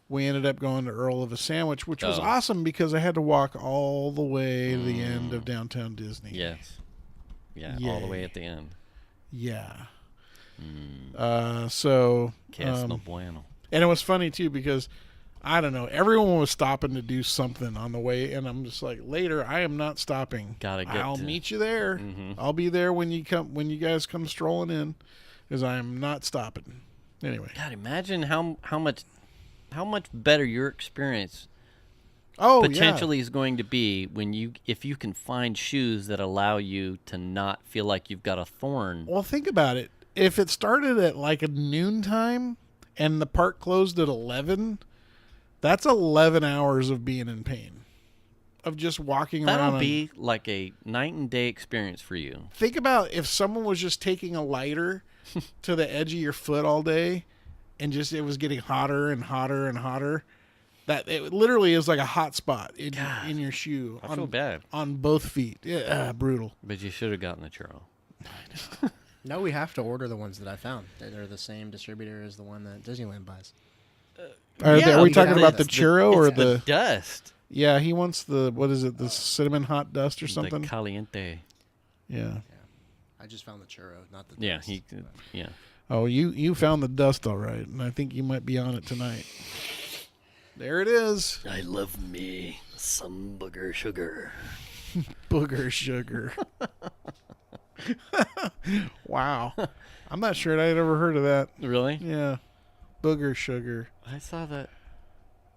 We ended up going to Earl of a Sandwich, which was awesome because I had to walk all the way to the end of downtown Disney. Yes. Yeah, all the way at the end. Yeah. No bueno. And it was funny, too, because, I don't know, everyone was stopping to do something on the way, and I'm just like, later, I am not stopping. I'll meet you there. Mm-hmm. I'll be there when you guys come strolling in, because I am not stopping. Anyway. God, imagine how much better your experience potentially is going to be if you can find shoes that allow you to not feel like you've got a thorn. Well, think about it. If it started at like a noontime and the park closed at 11, that's 11 hours of being in pain, of just walking around. That'll be like a night and day experience for you. Think about if someone was just taking a lighter to the edge of your foot all day and just it was getting hotter and hotter and hotter. That it literally is like a hot spot in your shoe. I feel bad. On both feet. Yeah, brutal. But you should have gotten the churro. No, we have to order the ones that I found. They're the same distributor as the one that Disneyland buys. Are we talking about the churro or the dust? Yeah, he wants the cinnamon hot dust or something. The caliente. Yeah. I just found the churro, not the yeah, dust. Yeah. Oh, you found the dust all right, and I think you might be on it tonight. There it is. I love me some booger sugar. Booger sugar. Wow. I'm not sure I'd ever heard of that. Really? Yeah. Booger sugar. I saw that.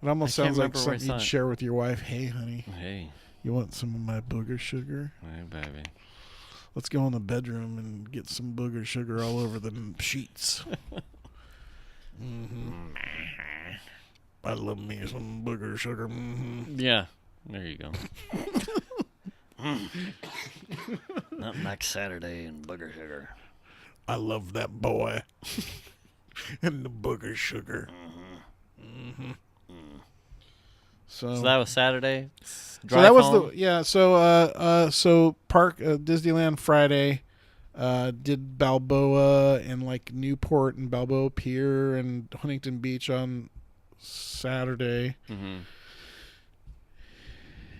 It almost sounds like something you'd share with your wife. Hey, honey. Hey. You want some of my booger sugar? Hey, baby. Let's go in the bedroom and get some booger sugar all over the sheets. Mm-hmm. I love me some booger sugar. Mm-hmm. Yeah. There you go. Not next Saturday and booger sugar. I love that boy. And the booger sugar. Mm-hmm. Mm-hmm. So that was Saturday. So that was home? So park Disneyland Friday. Did Balboa and like Newport and Balboa Pier and Huntington Beach on Saturday. Mm-hmm.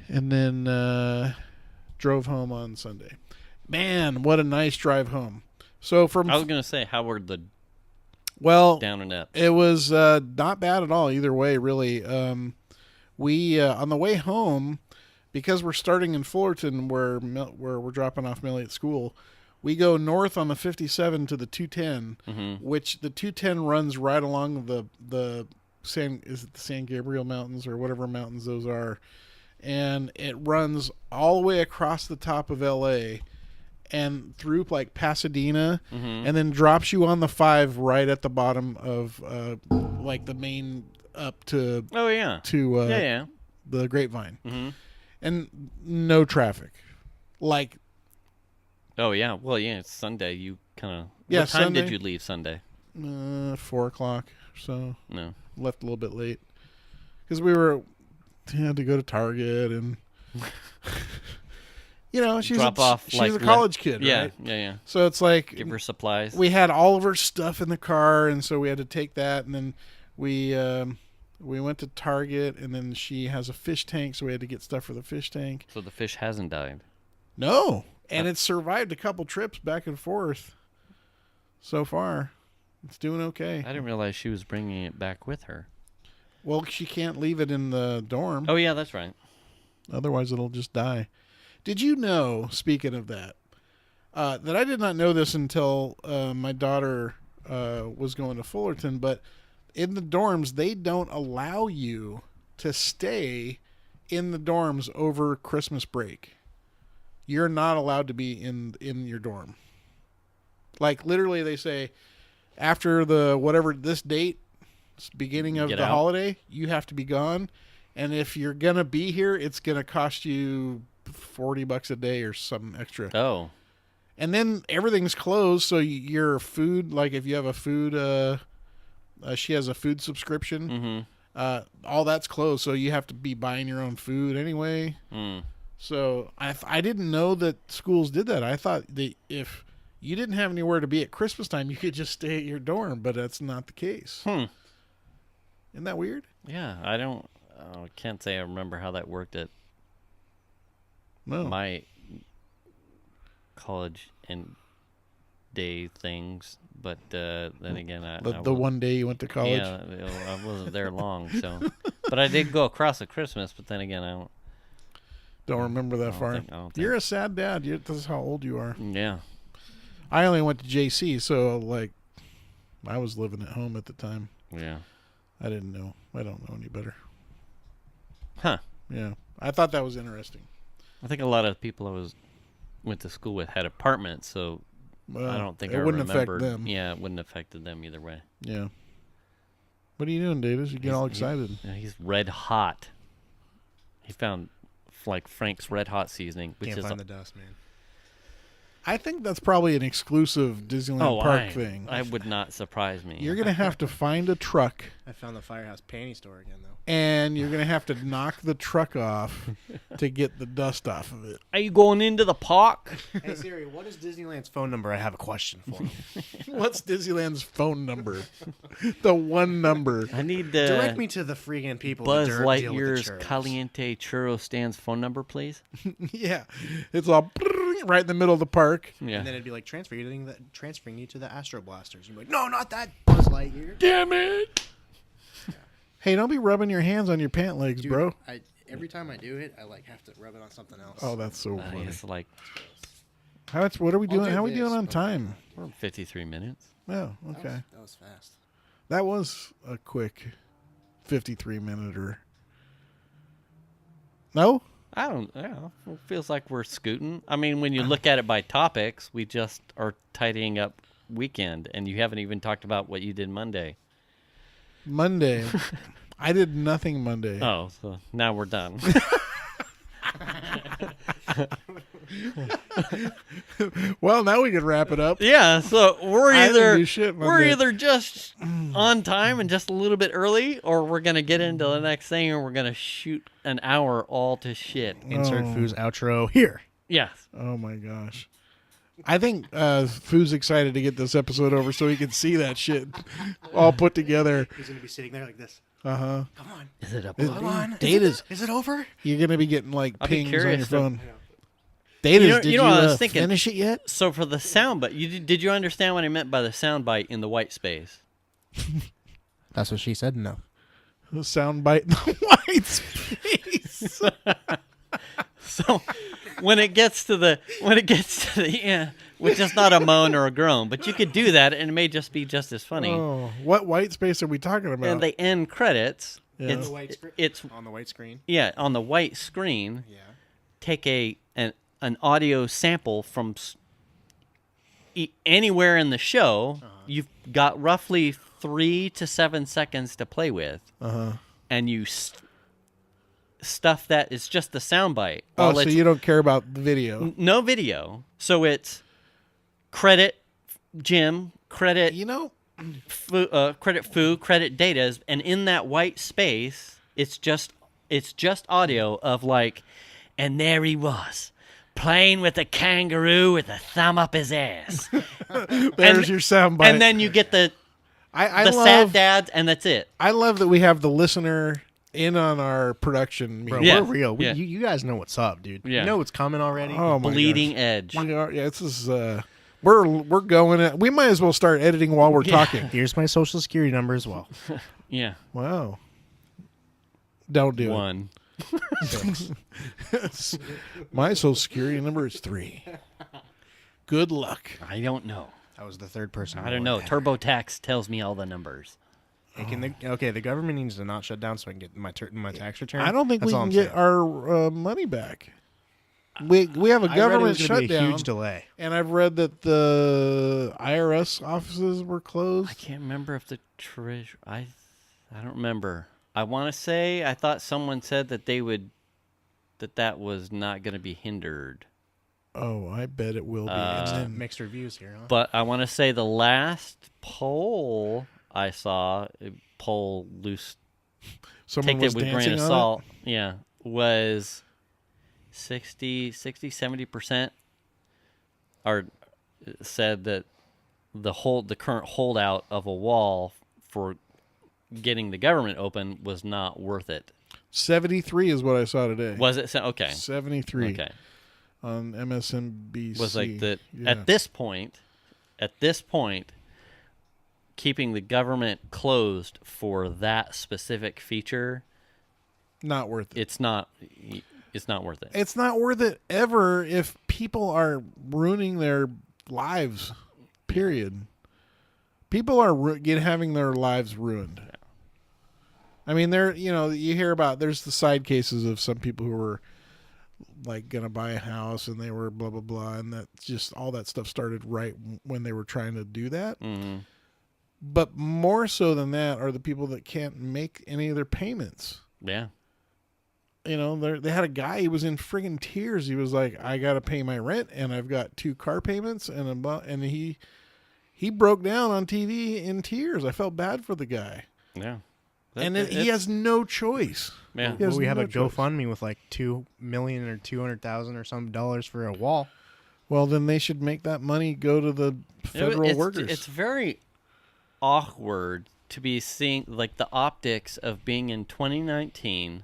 And then drove home on Sunday. Man, what a nice drive home. So I was going to say, how were the down and up? It was not bad at all either way, really. We on the way home, because we're starting in Fullerton where we're dropping off Millie at school, we go north on the 57 to the 210, which the 210 runs right along the San Gabriel Mountains or whatever mountains those are. And it runs all the way across the top of L.A. and through like Pasadena, and then drops you on the 5 right at the bottom of like the main up to the Grapevine, and no traffic. Like, oh yeah, well yeah, it's Sunday. You kind of what time Sunday, did you leave Sunday? 4 o'clock. So no, left a little bit late because had to go to Target and she's a college kid, right? Yeah. So it's like give her supplies. We had all of her stuff in the car, and so we had to take that, and then we went to Target, and then she has a fish tank, so we had to get stuff for the fish tank. So the fish hasn't died. No, and it's survived a couple trips back and forth. So far, it's doing okay. I didn't realize she was bringing it back with her. Well, she can't leave it in the dorm. Oh, yeah, that's right. Otherwise, it'll just die. Did you know, speaking of that I did not know this until my daughter was going to Fullerton, but in the dorms, they don't allow you to stay in the dorms over Christmas break. You're not allowed to be in your dorm. Like, literally, they say, after this date, beginning of the holiday, you have to be gone, And if you're going to be here, it's going to cost you $40 a day or something extra. Oh. And then everything's closed, so your food, like if you have a food, she has a food subscription, all that's closed, so you have to be buying your own food anyway. So I didn't know that schools did that. I thought if you didn't have anywhere to be at Christmas time, you could just stay at your dorm, but that's not the case. Isn't that weird? Yeah, I can't say I remember how that worked at my college and day things, but then again, the one day you went to college. Yeah, I wasn't there long, so. But I did go across at Christmas. But then again, I don't remember that far. You're a sad dad. This is how old you are. Yeah. I only went to JC, so like, I was living at home at the time. Yeah. I didn't know. I don't know any better. Huh. Yeah. I thought that was interesting. I think a lot of people went to school with had apartments, so I don't think it wouldn't affect them. Yeah, it wouldn't have affected them either way. Yeah. What are you doing, Davis? You get all excited. He's red hot. He found like Frank's Red Hot seasoning, which Can't is find the dust, man. I think that's probably an exclusive Disneyland Park thing. I would not surprise me. You're going to have to find a truck. I found the Firehouse panty store again, though. And you're going to have to knock the truck off to get the dust off of it. Are you going into the park? Hey, Siri, what is Disneyland's phone number? I have a question for him. What's Disneyland's phone number? The one number. I need direct me to the freaking people. Buzz Lightyear's Caliente Churro stand's phone number, please. Yeah. It's all right in the middle of the park. Yeah. And then it'd be like transferring you to the Astro Blasters. You'd be like, no, not that Buzz Lightyear. Damn it. Yeah. Hey, don't be rubbing your hands on your pant legs, dude, bro. Every time I do it, I like have to rub it on something else. Oh, that's so funny. It's like, what are we doing? How are we doing on time? We're 53 minutes. Oh, okay. That was fast. That was a quick 53-minute. No? I don't know. It feels like we're scooting. I mean, when you look at it by topics, we just are tidying up weekend, and you haven't even talked about what you did Monday. Monday. I did nothing Monday. Oh, so now we're done. Well, now we can wrap it up. Yeah, so we're either just on time and just a little bit early, or we're gonna get into the next thing and we're gonna shoot an hour all to shit. Insert Foo's outro here. Yes. Oh my gosh. I think Foo's excited to get this episode over so he can see that shit all put together. He's gonna be sitting there like this. Uh-huh. Come on. Is it up? Come on. Is it over? You're gonna be getting like pings on your phone. Did you finish it yet? So for the sound bite, did you understand what I meant by the sound bite in the white space? That's what she said. No. The sound bite in the white space. So when it gets to the end, which is not a moan or a groan, but you could do that and it may just be just as funny. Oh, what white space are we talking about? And the end credits. Yeah. It's on the white screen. Yeah, on the white screen. Yeah. Take an audio sample from anywhere in the show. You've got roughly 3 to 7 seconds to play with, and you stuff that is just the soundbite. Oh, so you don't care about the video? No video. So it's credit Jim, credit credit Foo, credit Datas, and in that white space, it's just audio of like, and there he was, playing with a kangaroo with a thumb up his ass. There's your soundbite. And then you get the sad dads, and that's it. I love that we have the listener in on our production. Bro, Yeah. we're real. Yeah. You guys know what's up, dude. Yeah. You know what's coming already. Oh my Bleeding gosh. edge. We are, yeah, this is we're going at, we might as well start editing while we're talking. Here's my social security number as well. Yeah. Wow. Don't do 1. it. My social security number is 3. Good luck. I don't know. I was the third person. I don't know. TurboTax tells me all the numbers. Hey, the government needs to not shut down so I can get my tax return. I don't think That's we all can I'm get saying. our money back. We have a government shutdown. Be a huge delay. And I've read that the IRS offices were closed. I can't remember if the treasurer. I don't remember. I want to say I thought someone said that that was not going to be hindered. Oh, I bet it will be. And then mixed reviews here, huh? But I want to say the last poll I saw, poll loose, Someone take was it with a grain dancing of on salt, yeah, was 70% are said that the current holdout of a wall for getting the government open was not worth it. 73 is what I saw today. Was it? Okay. 73. Okay. On MSNBC. Was like that Yeah. at this point, keeping the government closed for that specific feature, Not worth it. it's not worth it. It's not worth it ever if people are ruining their lives. Period. People are having their lives ruined. Yeah. I mean, you hear about, there's the side cases of some people who were like going to buy a house and they were blah, blah, blah. And that just, all that stuff started right when they were trying to do that. Mm-hmm. But more so than that are the people that can't make any of their payments. Yeah. They had a guy, he was in friggin' tears. He was like, I got to pay my rent and I've got 2 car payments and he broke down on TV in tears. I felt bad for the guy. Yeah. He has no choice. Yeah. Well, we have no a choice. GoFundMe with like $2 million or $200,000 or some dollars for a wall. Well, then they should make that money go to the federal workers. It's very awkward to be seeing like the optics of being in 2019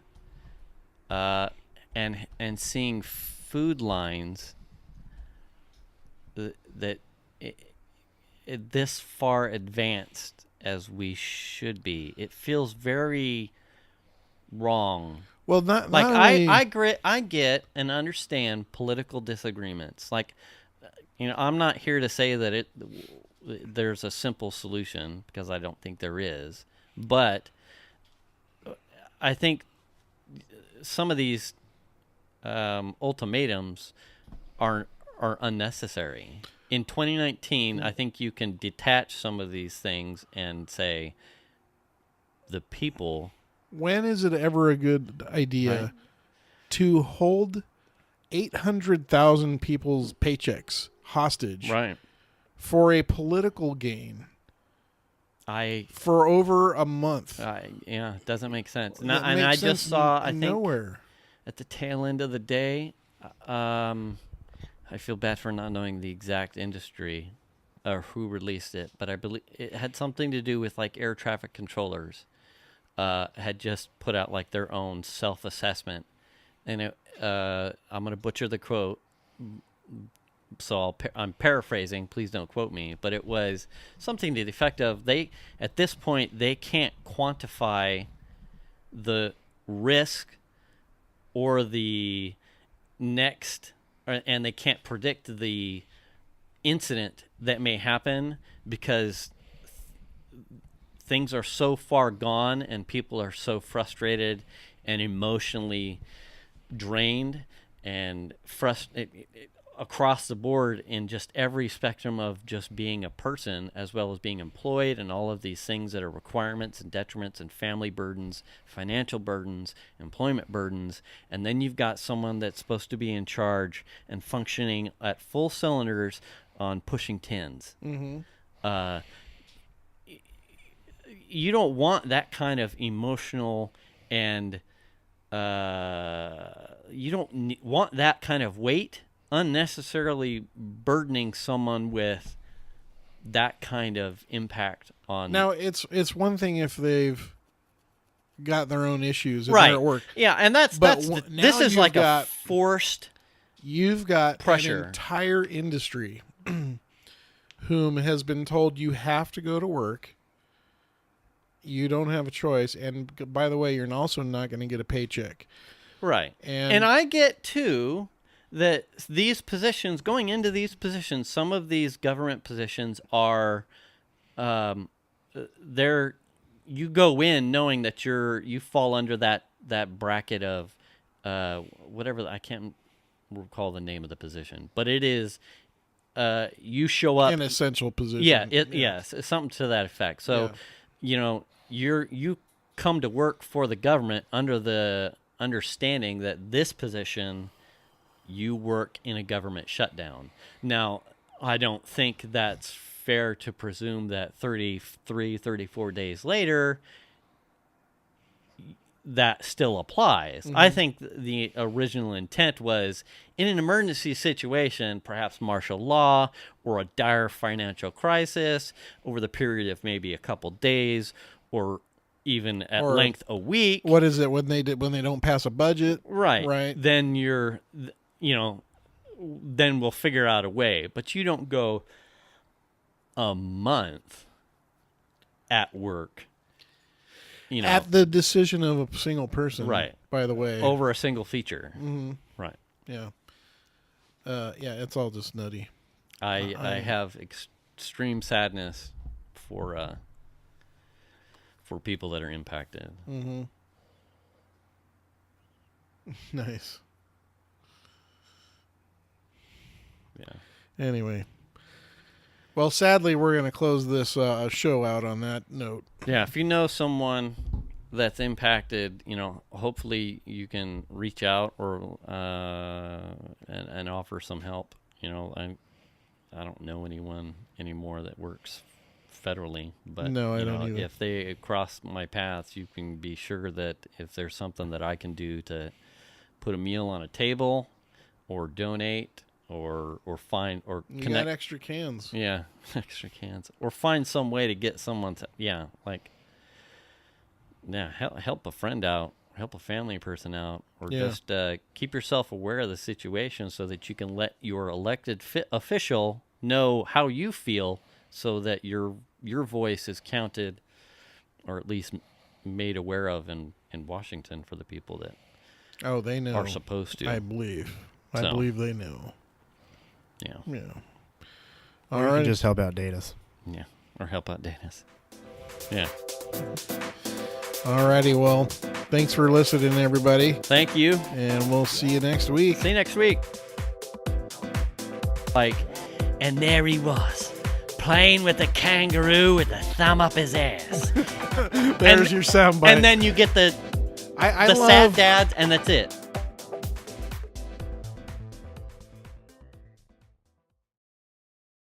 and seeing food lines that this far advanced as we should be. It feels very wrong. Well, not Like only, I get and understand political disagreements. Like, I'm not here to say that there's a simple solution, because I don't think there is. But I think some of these ultimatums are unnecessary. In 2019, I think you can detach some of these things and say the people. when is it ever a good idea to hold 800,000 people's paychecks hostage for a political gain for over a month? Yeah, it doesn't make sense. And That I makes just sense saw, I think, nowhere. at the tail end of the day, I feel bad for not knowing the exact industry or who released it, but I believe it had something to do with like air traffic controllers had just put out like their own self-assessment. And I'm going to butcher the quote, so I'm paraphrasing, please don't quote me, but it was something to the effect of at this point, they can't quantify the risk or the next, and they can't predict the incident that may happen because things are so far gone and people are so frustrated and emotionally drained and frustrated across the board in just every spectrum of just being a person as well as being employed, and all of these things that are requirements and detriments and family burdens, financial burdens, employment burdens. And then you've got someone that's supposed to be in charge and functioning at full cylinders on pushing 10s. Mm-hmm. You don't want that kind of emotional and you don't want that kind of weight unnecessarily burdening someone with that kind of impact on. Now, it's one thing if they've got their own issues and right. they're at work. Yeah, and this is like a forced. You've got pressure. An entire industry whom has been told you have to go to work. You don't have a choice, and by the way, you're also not going to get a paycheck. Right, and I get too that these positions, going into these positions, some of these government positions are, you go in knowing that you fall under that bracket of, whatever, I can't recall the name of the position, but it is, you show up an essential position. Yeah, yes, something to that effect. So, you come to work for the government under the understanding that this position, you work in a government shutdown. Now, I don't think that's fair to presume that 33, 34 days later, that still applies. I think the original intent was, in an emergency situation, perhaps martial law or a dire financial crisis over the period of maybe a couple days or even at length a week. What is it when they don't pass a budget? Right. Then then we'll figure out a way. But you don't go a month at work. At the decision of a single person, right? By the way, over a single feature, right? Yeah, it's all just nutty. I have extreme sadness for people that are impacted. Nice. Yeah. Anyway. Well, sadly, we're going to close this show out on that note. Yeah, if you know someone that's impacted, hopefully you can reach out or and offer some help. I don't know anyone anymore that works federally, but no, I don't either. If they cross my path, you can be sure that if there's something that I can do to put a meal on a table or donate or find or you connect. Got extra cans. Yeah, extra cans. Or find some way to get someone to help a friend out, help a family person out, or just keep yourself aware of the situation so that you can let your elected official know how you feel, so that your voice is counted, or at least made aware of in Washington for the people that they know are supposed to. I believe they know. Yeah. All right. You can just help out Datus. Yeah, or help out Datus. Yeah. Alrighty, well, thanks for listening, everybody. Thank you. And we'll see you next week. See you next week. And there he was, playing with a kangaroo with a thumb up his ass. There's your soundbite. And then you get the sad dads, and that's it.